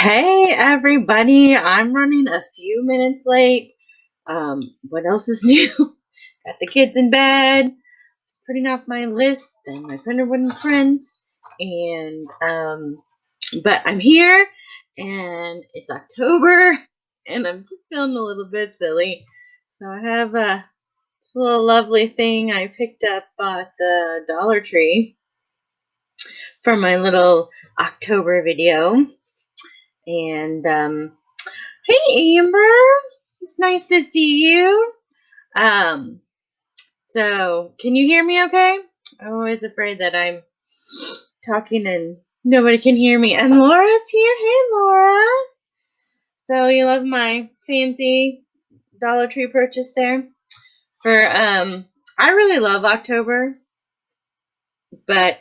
Hey everybody, I'm running a few minutes late. What else is new? Got the kids in bed. Was printing off my list and my printer wouldn't print. And but I'm here and it's October and I'm just feeling a little bit silly. So I have this little lovely thing I picked up at the Dollar Tree for my little October video. And hey Amber, it's nice to see you. Um, so can you hear me okay? I'm always afraid that I'm talking and nobody can hear me. And Laura's here. Hey Laura. So you love my fancy Dollar Tree purchase there? For I really love October, but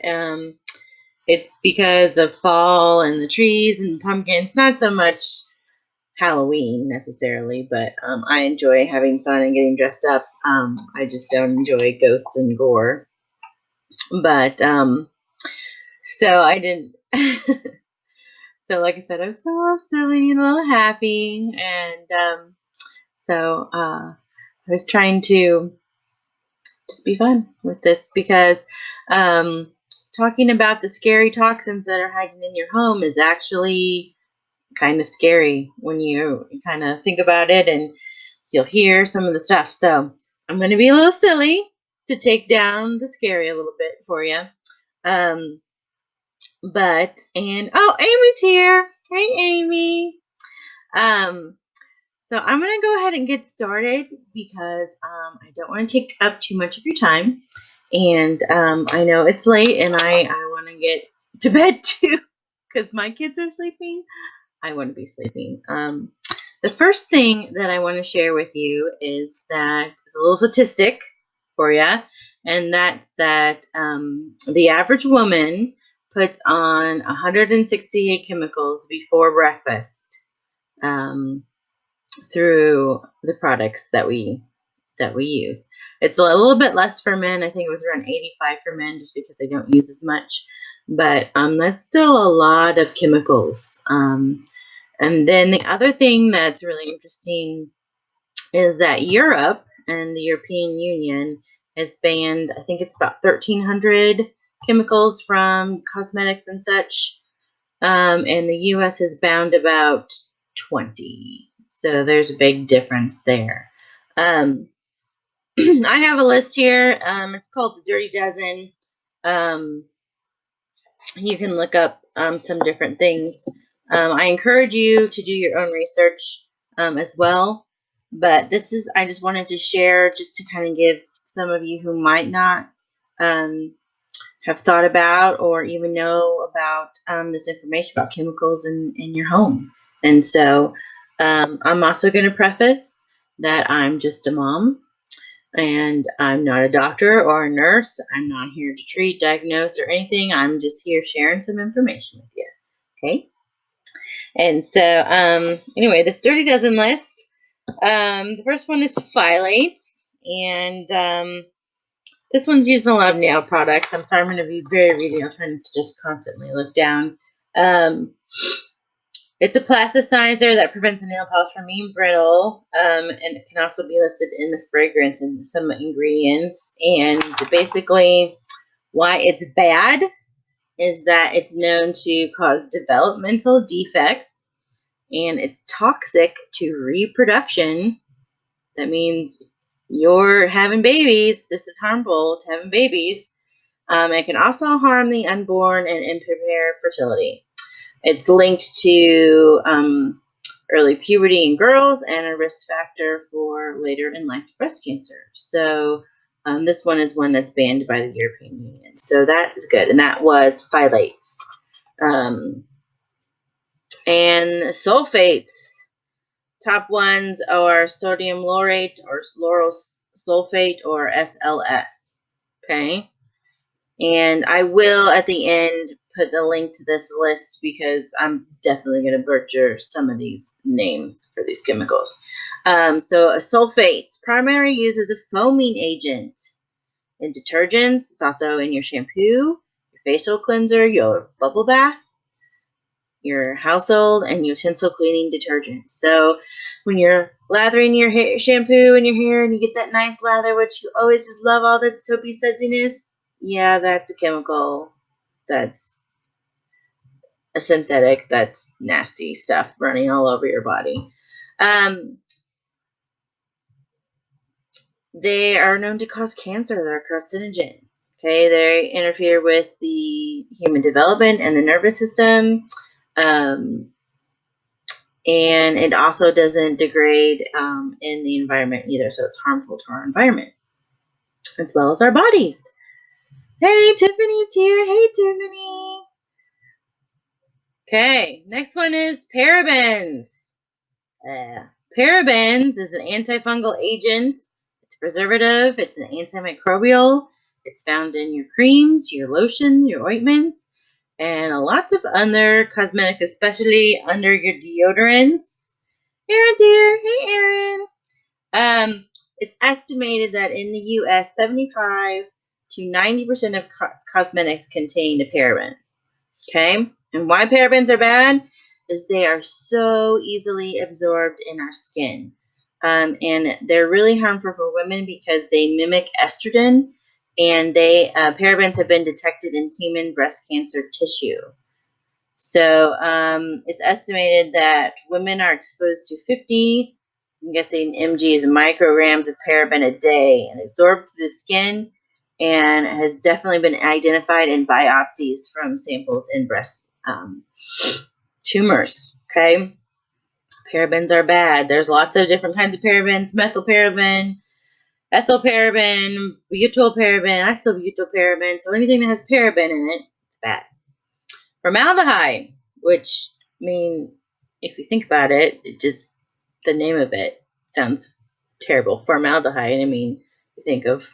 it's because of fall and the trees and pumpkins, not so much Halloween necessarily, but I enjoy having fun and getting dressed up. I just don't enjoy ghosts and gore. But so I didn't. So like I said, I was a little silly and a little happy, and so I was trying to just be fun with this because talking about the scary toxins that are hiding in your home is actually kind of scary when you kind of think about it, and you'll hear some of the stuff. So I'm going to be a little silly to take down the scary a little bit for you. And oh, Amy's here. Hey, Amy. Um, so I'm going to go ahead and get started because I don't want to take up too much of your time. And I know it's late and I want to get to bed too because my kids are sleeping. I want to be sleeping. The first thing that I want to share with you is that it's a little statistic for you, and that's that the average woman puts on 168 chemicals before breakfast through the products that we use. It's a little bit less for men. I think it was around 85 for men just because they don't use as much. But that's still a lot of chemicals. And then the other thing that's really interesting is that Europe and the European Union has banned, I think it's about 1,300 chemicals from cosmetics and such. And the US has banned about 20. So there's a big difference there. I have a list here. It's called the Dirty Dozen. You can look up some different things. I encourage you to do your own research as well. But I just wanted to share just to kind of give some of you who might not have thought about or even know about this information about chemicals in your home. And so I'm also going to preface that I'm just a mom. And I'm not a doctor or a nurse. I'm not here to treat, diagnose, or anything. I'm just here sharing some information with you. Okay? And so, anyway, this Dirty Dozen list. The first one is phthalates. And this one's used in a lot of nail products. I'm sorry, I'm going to be very reading. I'm trying to just constantly look down. It's a plasticizer that prevents a nail polish from being brittle, and it can also be listed in the fragrance and some ingredients. And basically, why it's bad is that it's known to cause developmental defects, and it's toxic to reproduction. That means you're having babies. This is harmful to having babies. It can also harm the unborn and impair fertility. It's linked to early puberty in girls and a risk factor for later in life breast cancer. So this one is one that's banned by the European Union. So that is good. And that was phthalates. And sulfates. Top ones are sodium laurate or lauryl sulfate or SLS. Okay. And I will, at the end, put the link to this list because I'm definitely going to butcher some of these names for these chemicals. So a sulfates, primary use as a foaming agent in detergents. It's also in your shampoo, your facial cleanser, your bubble bath. your household and utensil cleaning detergent. So when you're lathering your hair, shampoo in your hair and you get that nice lather, which you always just love all that soapy sudsiness, yeah, that's a chemical. That's a synthetic. That's nasty stuff running all over your body. They are known to cause cancer. They're carcinogen. Okay, they interfere with the human development and the nervous system. And it also doesn't degrade in the environment either, so it's harmful to our environment as well as our bodies. Hey, Tiffany's here. Hey, Tiffany. Okay, next one is parabens. Parabens is an antifungal agent. It's a preservative. It's an antimicrobial. It's found in your creams, your lotions, your ointments, and lots of other cosmetics, especially under your deodorants. Aaron's here. Hey, Aaron. It's estimated that in the U.S., 75 to 90% of cosmetics contain a paraben. Okay? And why parabens are bad is they are so easily absorbed in our skin. And they're really harmful for women because they mimic estrogen, and parabens have been detected in human breast cancer tissue. So it's estimated that women are exposed to 50, I'm guessing mg is micrograms of paraben a day, and absorbed through the skin, and has definitely been identified in biopsies from samples in breast tumors. Okay, parabens are bad. There's lots of different kinds of parabens: methylparaben, ethylparaben, butylparaben, isobutylparaben. So anything that has paraben in it, it's bad. Formaldehyde, which, I mean, if you think about it, the name of it sounds terrible. Formaldehyde, I mean, you think of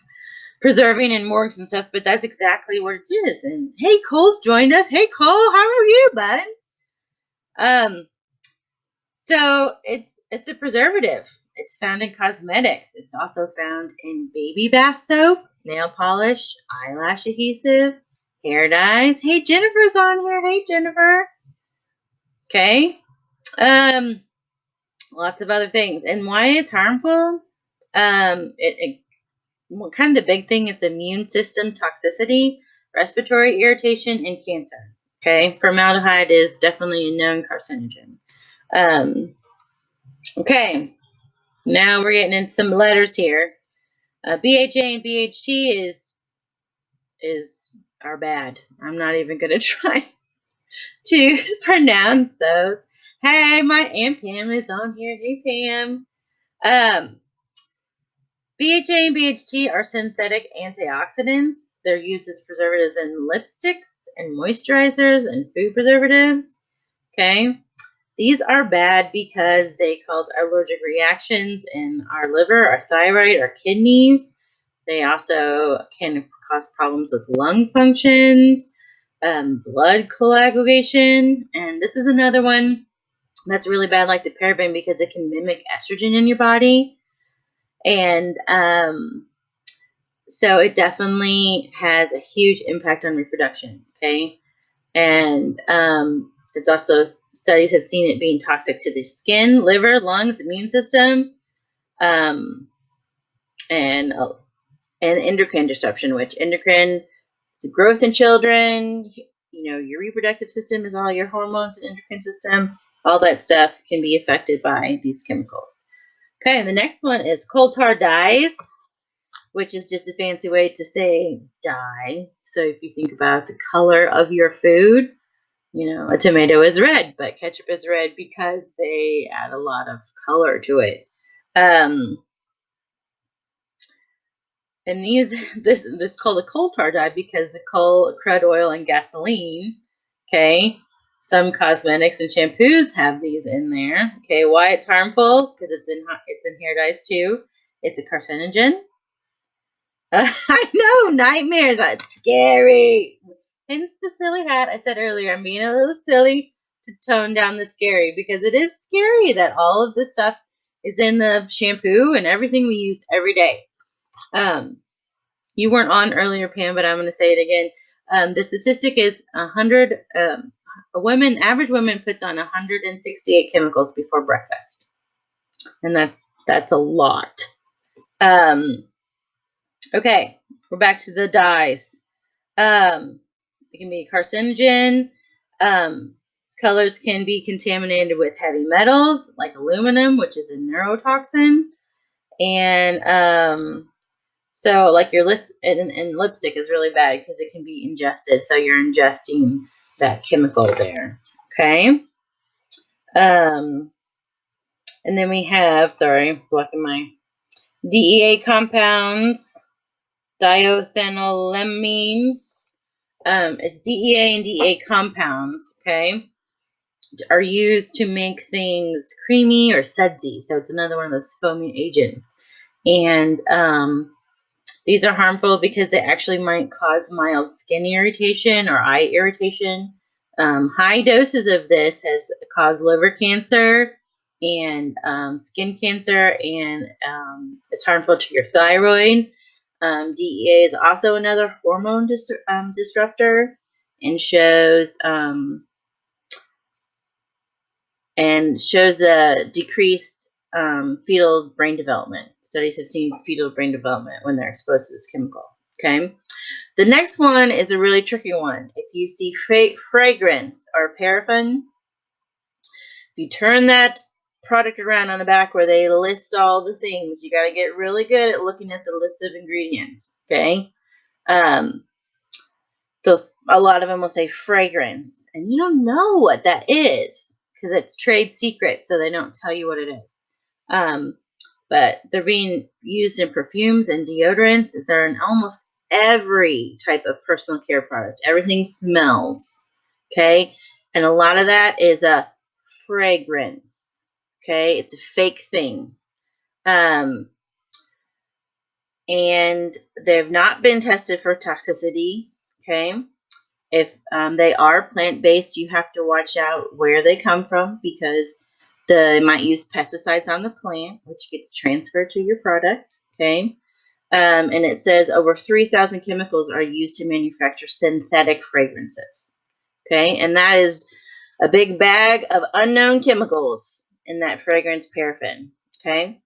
preserving in morgues and stuff, but that's exactly what it is. And hey, Cole's joined us. Hey, Cole, how are you, bud? So it's a preservative. It's found in cosmetics. It's also found in baby bath soap, nail polish, eyelash adhesive, hair dyes. Hey, Jennifer's on here. Hey, Jennifer. Okay. Lots of other things. And why it's harmful? Kind of the big thing is immune system toxicity, respiratory irritation, and cancer. Okay. Formaldehyde is definitely a known carcinogen. Okay. Now we're getting into some letters here. BHA and BHT are bad. I'm not even going to try to pronounce those. Hey, my Aunt Pam is on here. Hey, Pam. BHA and BHT are synthetic antioxidants. They're used as preservatives in lipsticks and moisturizers and food preservatives. Okay. These are bad because they cause allergic reactions in our liver, our thyroid, our kidneys. They also can cause problems with lung functions, blood coagulation, and this is another one that's really bad, like the paraben, because it can mimic estrogen in your body. And so it definitely has a huge impact on reproduction, okay? And it's also, studies have seen it being toxic to the skin, liver, lungs, immune system, and endocrine disruption, which endocrine is growth in children. You know, your reproductive system is all your hormones and endocrine system. All that stuff can be affected by these chemicals. Okay, and the next one is coal tar dyes, which is just a fancy way to say dye. So if you think about the color of your food, you know, a tomato is red, but ketchup is red because they add a lot of color to it. And this is called a coal tar dye because the coal, crud oil, and gasoline. Okay, some cosmetics and shampoos have these in there. Okay, why it's harmful? Because it's in hair dyes too. It's a carcinogen. I know, nightmares. That's scary. Hence the silly hat. I said earlier, I'm being a little silly to tone down the scary, because it is scary that all of this stuff is in the shampoo and everything we use every day. You weren't on earlier, Pam, but I'm going to say it again. The statistic is 100 average woman puts on 168 chemicals before breakfast, and that's a lot. Okay, we're back to the dyes. It can be carcinogen. Colors can be contaminated with heavy metals like aluminum, which is a neurotoxin. And so like your and lipstick is really bad because it can be ingested. So you're ingesting that chemical there. Okay. And then we have, sorry, blocking my DEA compounds, diethanolamine. It's DEA and DEA compounds, okay, are used to make things creamy or sudsy. So it's another one of those foaming agents. And these are harmful because they actually might cause mild skin irritation or eye irritation. High doses of this has caused liver cancer and skin cancer, and it's harmful to your thyroid. DEA is also another hormone disruptor and shows a decreased fetal brain development. Studies have seen fetal brain development when they're exposed to this chemical. Okay. The next one is a really tricky one. If you see fragrance or paraffin, if you turn that product around on the back where they list all the things, you got to get really good at looking at the list of ingredients. Okay. So a lot of them will say fragrance, and you don't know what that is because it's trade secret, so they don't tell you what it is. But they're being used in perfumes and deodorants. They're in almost every type of personal care product. Everything smells, okay? And a lot of that is a fragrance, okay? It's a fake thing. And they've not been tested for toxicity, okay? If they are plant-based, you have to watch out where they come from because they might use pesticides on the plant, which gets transferred to your product, okay? And it says over 3,000 chemicals are used to manufacture synthetic fragrances, okay? And that is a big bag of unknown chemicals in that fragrance paraffin, okay?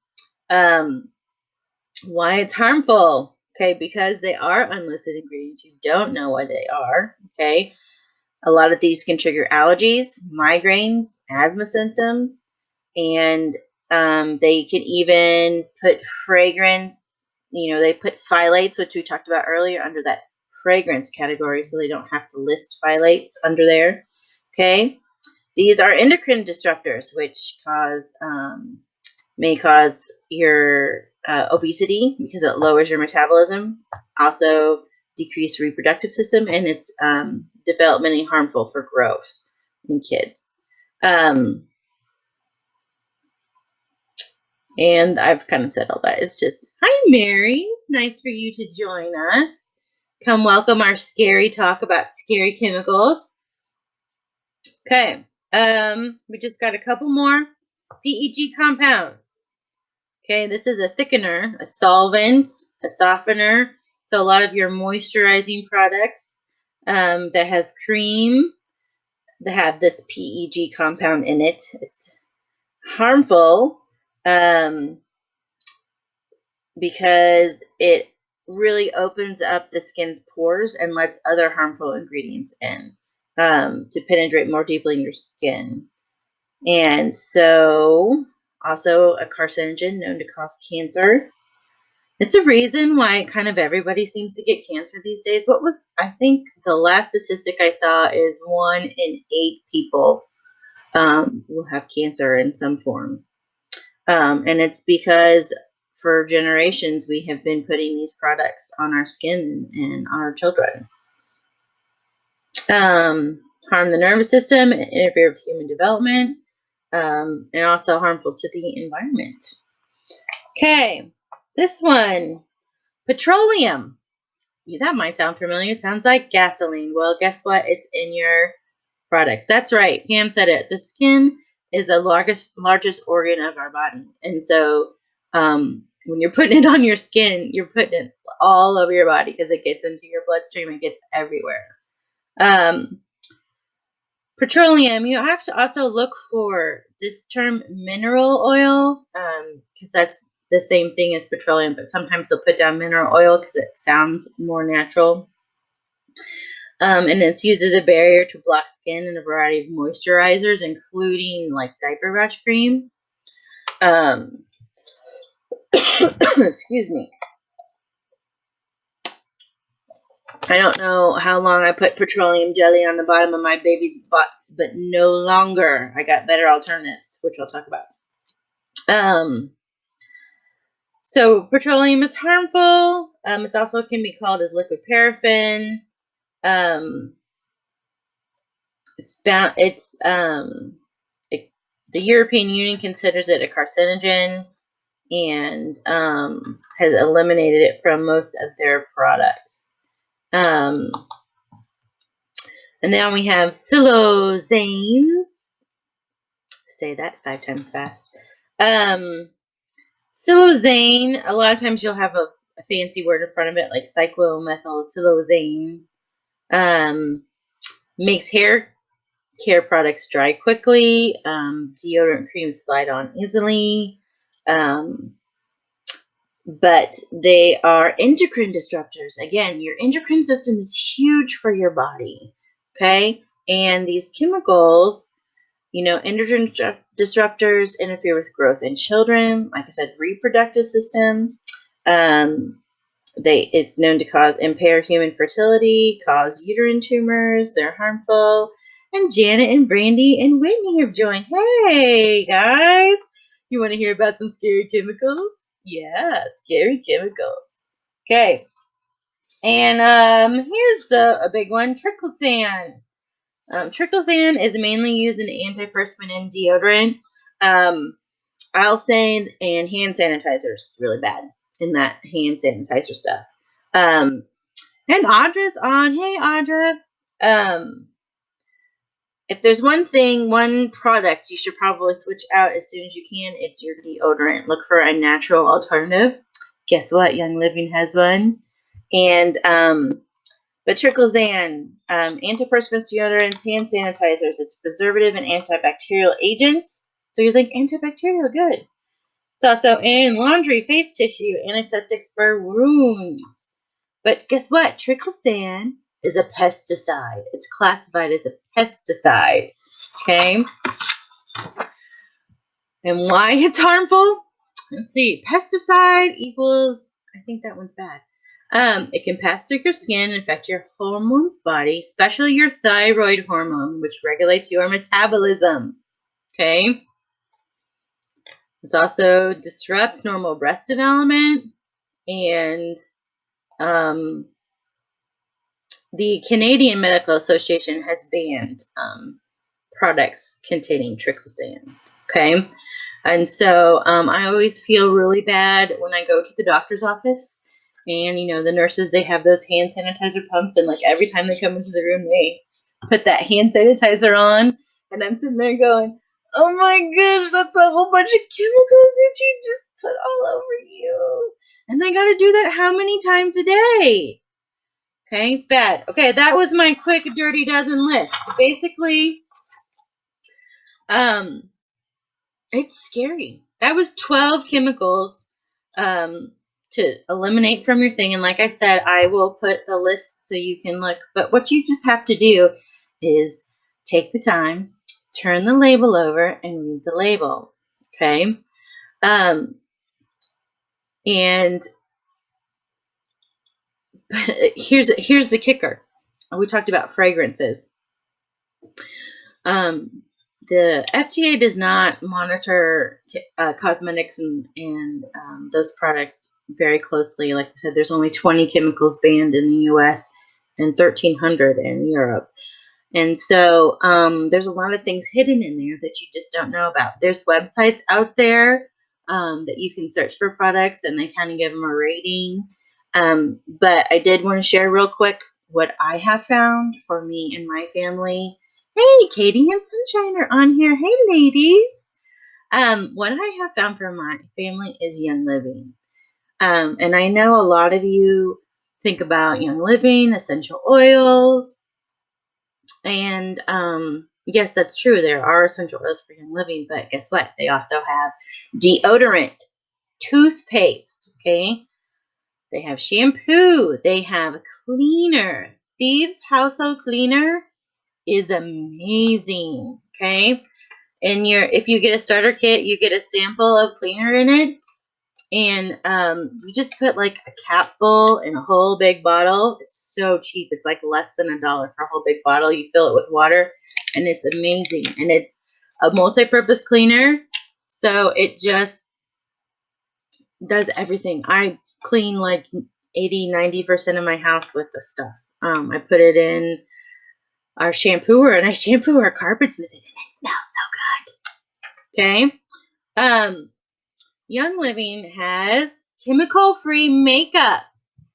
Why it's harmful, okay? Because they are unlisted ingredients. You don't know what they are, okay? A lot of these can trigger allergies, migraines, asthma symptoms, and they can even put fragrance, they put phthalates, which we talked about earlier, under that fragrance category, so they don't have to list phthalates under there, okay? These are endocrine disruptors, which may cause your obesity because it lowers your metabolism, also decrease reproductive system, and it's developmentally harmful for growth in kids. And I've kind of said all that. It's just, hi, Mary. Nice for you to join us. Come welcome our scary talk about scary chemicals. Okay. We just got a couple more PEG compounds. Okay, this is a thickener, a solvent, a softener. So a lot of your moisturizing products that have cream, that have this PEG compound in it. It's harmful because it really opens up the skin's pores and lets other harmful ingredients in to penetrate more deeply in your skin. And so also a carcinogen known to cause cancer. It's a reason why kind of everybody seems to get cancer these days. I think the last statistic I saw is 1 in 8 people will have cancer in some form. And it's because for generations we have been putting these products on our skin and on our children. Harm the nervous system, interfere with human development, and also harmful to the environment. Okay, this one, petroleum. That might sound familiar. It sounds like gasoline. Well, guess what? It's in your products. That's right. Pam said it. The skin is the largest organ of our body. And so when you're putting it on your skin, you're putting it all over your body because it gets into your bloodstream. It gets everywhere. petroleum, you have to also look for this term mineral oil, because that's the same thing as petroleum, but sometimes they'll put down mineral oil because it sounds more natural. And it's used as a barrier to block skin in a variety of moisturizers, including like diaper rash cream. Excuse me. I don't know how long I put petroleum jelly on the bottom of my baby's butts, but no longer. I got better alternatives, which I'll talk about. So petroleum is harmful. It also can be called as liquid paraffin. The European Union considers it a carcinogen and has eliminated it from most of their products. And now we have siloxanes. Say that 5 times fast. Siloxane, a lot of times you'll have a fancy word in front of it, like cyclomethylsiloxane. Makes hair care products dry quickly. Deodorant creams slide on easily. But they are endocrine disruptors. Again, your endocrine system is huge for your body. Okay? And these chemicals, endocrine disruptors interfere with growth in children. Like I said, reproductive system. It's known to impair human fertility, cause uterine tumors. They're harmful. And Janet and Brandy and Whitney have joined. Hey, guys. You want to hear about some scary chemicals? Yeah, scary chemicals. Okay. And here's a big one, triclosan. Triclosan is mainly used in antiperspirant and deodorant. Alsane and hand sanitizers. It's really bad in that hand sanitizer stuff. And Audra's on. Hey, Audra. If there's one product you should probably switch out as soon as you can, it's your deodorant. Look for a natural alternative. Guess what? Young Living has one. And but triclosan, antiperspirants, deodorants, hand sanitizers. It's preservative and antibacterial agent. So you think antibacterial, good. It's also in laundry, face tissue, antiseptics for wounds. But guess what? Triclosan is a pesticide. It's classified as a pesticide. Okay? And why it's harmful? Let's see. Pesticide equals, I think that one's bad. It can pass through your skin and affect your hormones body, especially your thyroid hormone, which regulates your metabolism. Okay? It also disrupts normal breast development, and the Canadian Medical Association has banned products containing triclosan. Okay? And so I always feel really bad when I go to the doctor's office, and the nurses, they have those hand sanitizer pumps, and like every time they come into the room, they put that hand sanitizer on, and I'm sitting there going, oh my gosh, that's a whole bunch of chemicals that you just put all over you. And they got to do that how many times a day? Okay, it's bad. Okay, that was my quick dirty dozen list. Basically, it's scary. That was 12 chemicals to eliminate from your thing. And like I said, I will put the list so you can look. But what you just have to do is take the time, turn the label over, and read the label. Okay? And here's the kicker. We talked about fragrances. The FDA does not monitor cosmetics and those products very closely. Like I said, there's only 20 chemicals banned in the U.S. and 1,300 in Europe. And so there's a lot of things hidden in there that you just don't know about. There's websites out there that you can search for products, and they kind of give them a rating. But I did want to share real quick what I have found for me and my family. Hey, Katie and Sunshine are on here. Hey, ladies. What I have found for my family is Young Living. And I know a lot of you think about Young Living, essential oils, and Yes, that's true. There are essential oils for Young Living, but guess what? They also have deodorant, toothpaste, okay? They have shampoo. They have cleaner. Thieves Household Cleaner is amazing, okay? And if you get a starter kit, you get a sample of cleaner in it. And you just put like a capful in a whole big bottle. It's so cheap. It's like less than $1 for a whole big bottle. You fill it with water, and it's amazing. And it's a multi-purpose cleaner, so it just does everything. I clean like 80-90% of my house with this stuff. I put it in our shampooer, and I shampoo our carpets with it, and it smells so good. Okay. Young Living has chemical-free makeup.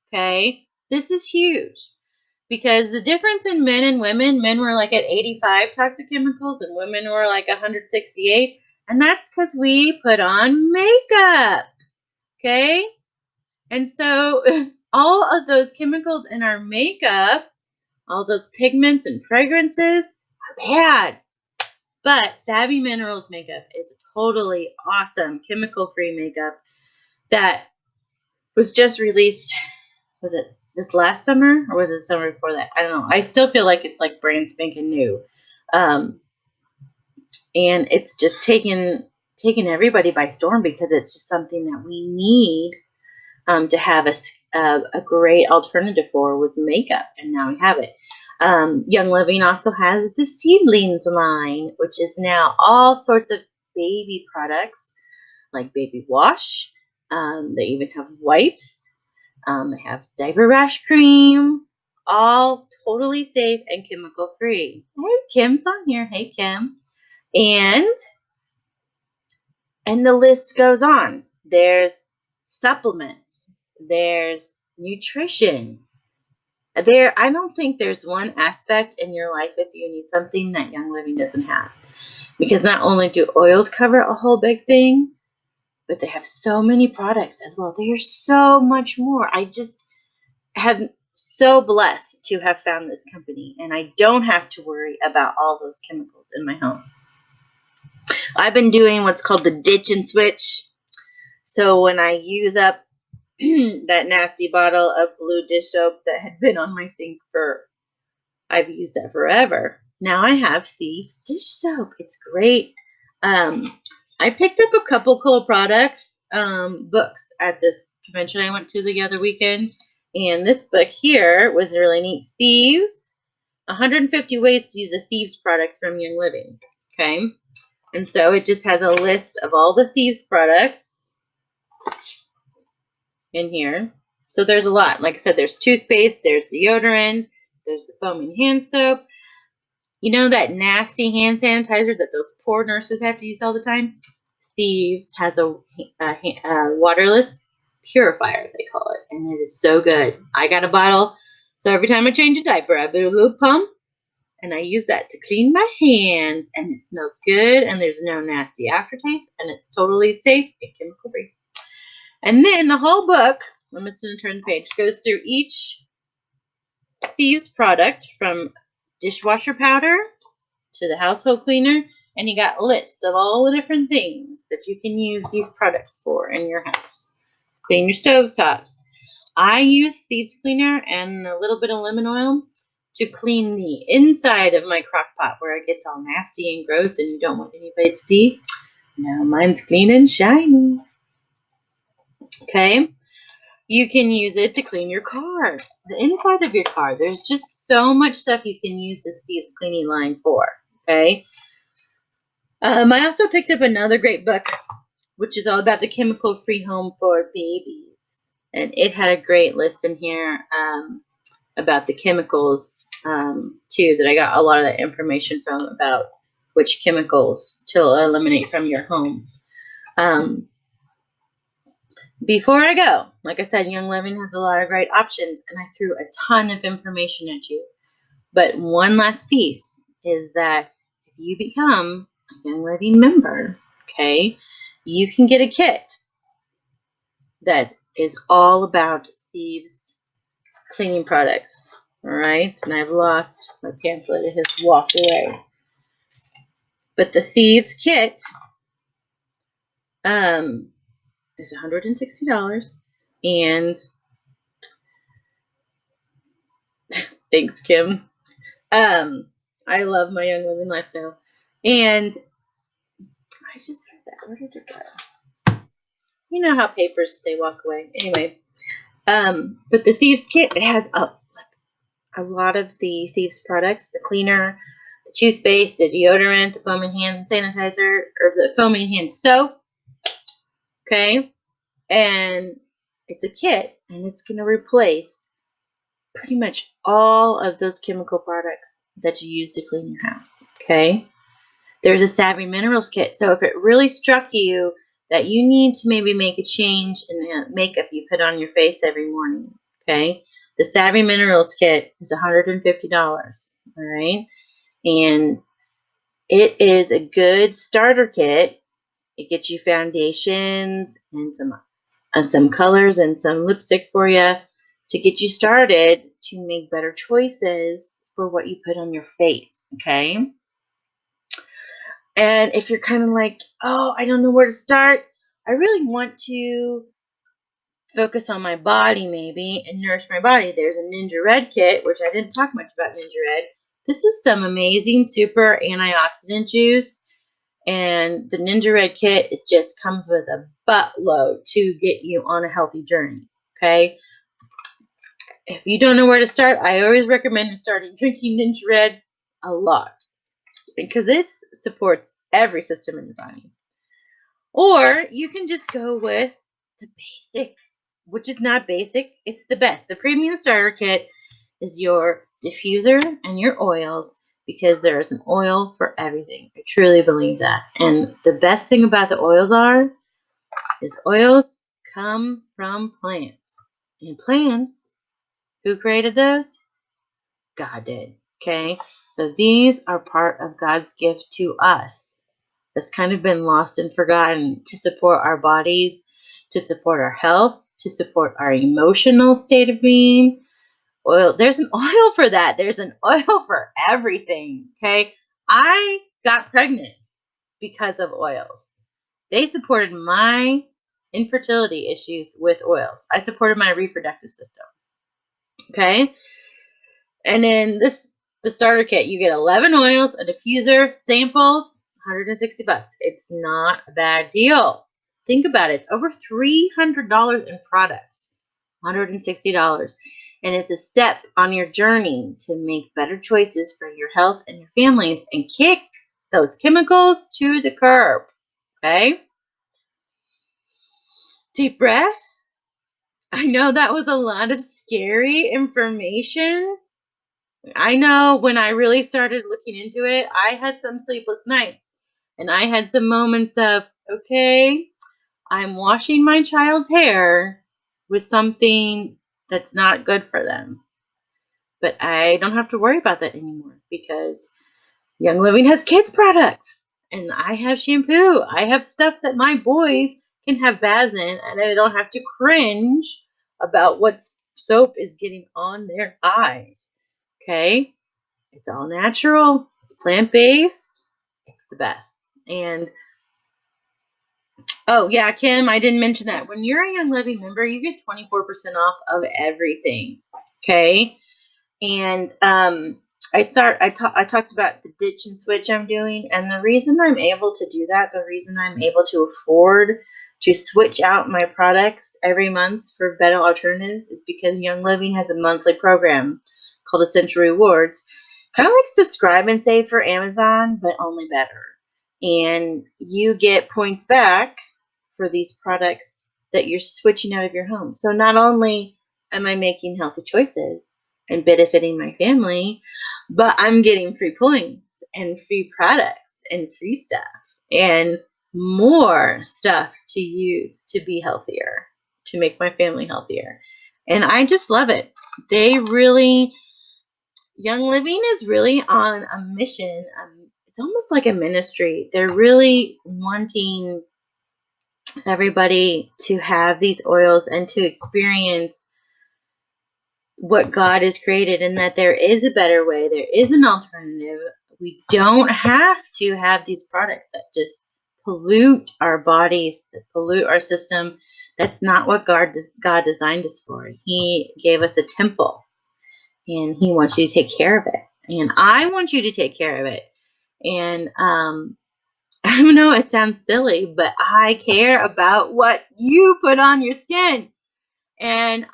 Okay. This is huge because the difference in men and women, men were like at 85 toxic chemicals and women were like 168. And that's because we put on makeup. Okay. And so all of those chemicals in our makeup, all those pigments and fragrances are bad. But Savvy Minerals makeup is totally awesome chemical-free makeup that was just released. Was it this last summer or was it summer before that? I don't know. I still feel like it's like brand spanking new. And it's just taken everybody by storm because it's just something that we need to have a great alternative for was makeup, and now we have it. Young Living also has the Seedlings line, which is now all sorts of baby products like baby wash. They even have wipes. They have diaper rash cream, all totally safe and chemical free. Hey, Kim's on here. Hey, Kim. And the list goes on. There's supplements. There's nutrition. I don't think there's one aspect in your life if you need something that Young Living doesn't have. Because not only do oils cover a whole big thing, but they have so many products as well. There's so much more. I just have so blessed to have found this company, and I don't have to worry about all those chemicals in my home. I've been doing what's called the ditch and switch. So when I use up that nasty bottle of blue dish soap that had been on my sink I've used that forever. Now I have Thieves dish soap. It's great. I picked up a couple cool products, books at this convention I went to the other weekend. And this book here was really neat. Thieves, 150 Ways to Use a Thieves Products from Young Living. Okay. And so it just has a list of all the Thieves products in here. So there's a lot. Like I said, there's toothpaste, there's deodorant, there's the foaming hand soap. You know that nasty hand sanitizer that those poor nurses have to use all the time? Thieves has a waterless purifier, they call it, and it is so good. I got a bottle, so every time I change a diaper, I put a little pump, and I use that to clean my hands, and it smells good, and there's no nasty aftertaste, and it's totally safe and chemical-free. And then the whole book, I'm just going to turn the page, goes through each Thieves product from dishwasher powder to the household cleaner, and you got lists of all the different things that you can use these products for in your house. Clean your stove tops. I use Thieves Cleaner and a little bit of lemon oil to clean the inside of my crock pot where it gets all nasty and gross and you don't want anybody to see. Now mine's clean and shiny. Okay. You can use it to clean your car, the inside of your car. There's just so much stuff you can use this Thieves cleaning line for. Okay. I also picked up another great book, which is all about the chemical-free home for babies. And it had a great list in here about the chemicals, too, that I got a lot of that information from about which chemicals to eliminate from your home. Before I go, like I said, Young Living has a lot of great options, and I threw a ton of information at you. But one last piece is that if you become a Young Living member, okay, you can get a kit that is all about Thieves cleaning products. All right, and I've lost my pamphlet. It has walked away. But the Thieves Kit is $160. And thanks, Kim. I love my Young Living lifestyle. And I just heard that. Where did it go? You know how papers, they walk away. Anyway, but the Thieves Kit, it has a lot of the Thieves products, the cleaner, the toothpaste, the deodorant, the foaming hand sanitizer, or the foaming hand soap. Okay. And it's a kit, and it's going to replace pretty much all of those chemical products that you use to clean your house. Okay. There's a Savvy Minerals kit. So if it really struck you that you need to maybe make a change in the makeup you put on your face every morning, okay, the Savvy Minerals kit is $150. All right. And it is a good starter kit. It gets you foundations and some colors and some lipstick for you to get you started to make better choices for what you put on your face, okay? And if you're kind of like, oh, I don't know where to start, I really want to focus on my body maybe and nourish my body. There's a Ninja Red kit, which I didn't talk much about Ninja Red. This is some amazing super antioxidant juice. And the Ninja Red kit, it just comes with a buttload to get you on a healthy journey, okay? If you don't know where to start, I always recommend starting drinking Ninja Red a lot because this supports every system in the body. Or you can just go with the basic, which is not basic, it's the best. The premium starter kit is your diffuser and your oils, because there is an oil for everything. I truly believe that. And the best thing about the oils is oils come from plants. And plants, who created those? God did. Okay? So these are part of God's gift to us. That's kind of been lost and forgotten to support our bodies, to support our health, to support our emotional state of being. Oil, there's an oil for that. There's an oil for everything. Okay. I got pregnant because of oils. They supported my infertility issues with oils. I supported my reproductive system. Okay. And then the starter kit, you get 11 oils, a diffuser, samples, $160. It's not a bad deal. Think about it. It's over $300 in products. $160. And it's a step on your journey to make better choices for your health and your families and kick those chemicals to the curb. Okay? Deep breath. I know that was a lot of scary information. I know when I really started looking into it, I had some sleepless nights. And I had some moments of, okay, I'm washing my child's hair with something that's not good for them. But I don't have to worry about that anymore because Young Living has kids products. And I have shampoo. I have stuff that my boys can have baths in, and I don't have to cringe about what soap is getting on their eyes. Okay? It's all natural. It's plant-based. It's the best. And, oh, yeah, Kim, I didn't mention that. When you're a Young Living member, you get 24% off of everything. Okay? And I talked about the ditch and switch I'm doing. And the reason I'm able to do that, the reason I'm able to afford to switch out my products every month for better alternatives is because Young Living has a monthly program called Essential Rewards. Kind of like Subscribe and Save for Amazon, but only better. And you get points back for these products that you're switching out of your home. So not only am I making healthy choices and benefiting my family, but I'm getting free points and free products and free stuff and more stuff to use to be healthier, to make my family healthier. And I just love it. Young Living is really on a mission. It's almost like a ministry. They're really wanting everybody to have these oils and to experience what God has created, and that there is a better way. There is an alternative we don't have to have these products that just pollute our bodies, that pollute our system. That's not what God designed us for. He gave us a temple, and He wants you to take care of it. And I want you to take care of it. And I know it sounds silly, but I care about what you put on your skin. And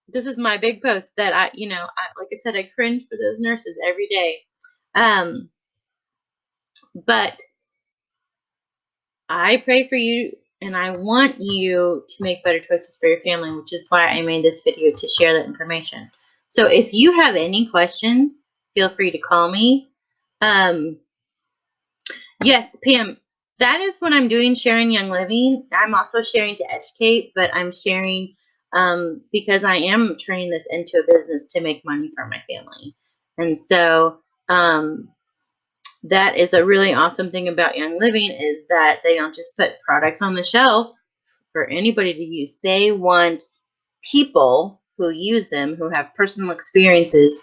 this is my big post that like I said, I cringe for those nurses every day. But I pray for you, and I want you to make better choices for your family, which is why I made this video, to share that information. So if you have any questions, feel free to call me. Yes, Pam, that is what I'm doing, sharing Young Living. I'm also sharing to educate, but I'm sharing because I am turning this into a business to make money for my family. And so that is a really awesome thing about Young Living, is that they don't just put products on the shelf for anybody to use. They want people who use them, who have personal experiences,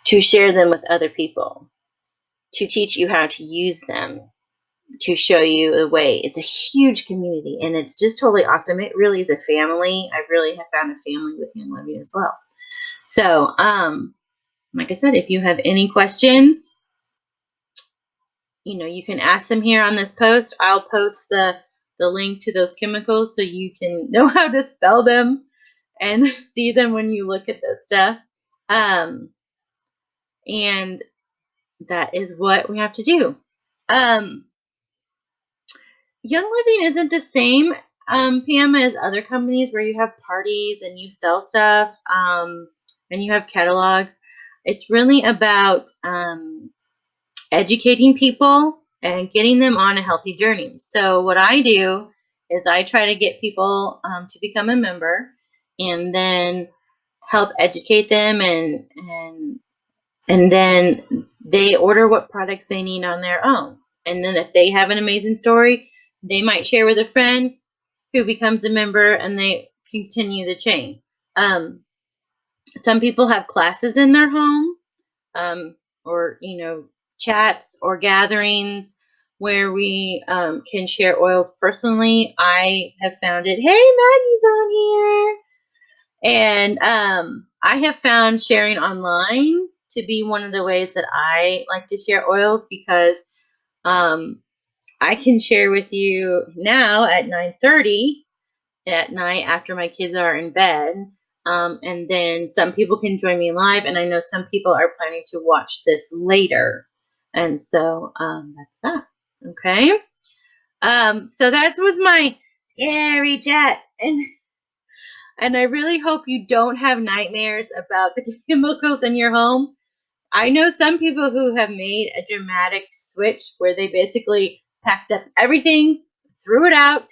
to share them with other people, to teach you how to use them, to show you the way. It's a huge community, and it's just totally awesome. It really is a family. I really have found a family with Young Living as well. So, like I said, if you have any questions, you can ask them here on this post. I'll post the link to those chemicals so you can know how to spell them and see them when you look at this stuff. And that is what we have to do. Young Living isn't the same, Pam, as other companies where you have parties and you sell stuff, and you have catalogs. It's really about educating people and getting them on a healthy journey. So what I do is I try to get people to become a member, and then help educate them, and then they order what products they need on their own. And then if they have an amazing story, they might share with a friend who becomes a member, and they continue the chain. Some people have classes in their home, or chats or gatherings where we can share oils personally. I have found it. Hey, Maggie's on here. And I have found sharing online to be one of the ways that I like to share oils, because I can share with you now at 9:30 at night after my kids are in bed. And then some people can join me live, and I know some people are planning to watch this later. And so that's that. Okay. So that was my scary chat. And I really hope you don't have nightmares about the chemicals in your home. I know some people who have made a dramatic switch where they basically packed up everything, threw it out,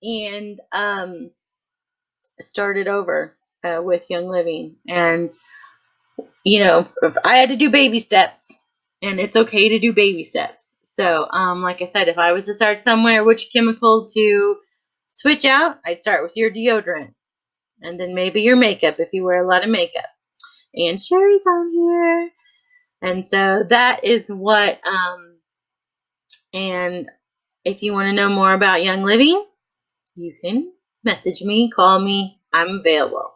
and started over with Young Living. And, if I had to do baby steps, and it's okay to do baby steps. So, like I said, if I was to start somewhere, which chemical to switch out, I'd start with your deodorant, and then maybe your makeup if you wear a lot of makeup. And Sherry's on here. And so that is what, and if you want to know more about Young Living, you can message me, call me, I'm available.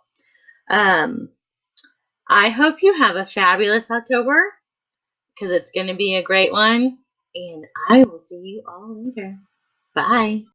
I hope you have a fabulous October, because it's going to be a great one. And I will see you all later. Bye.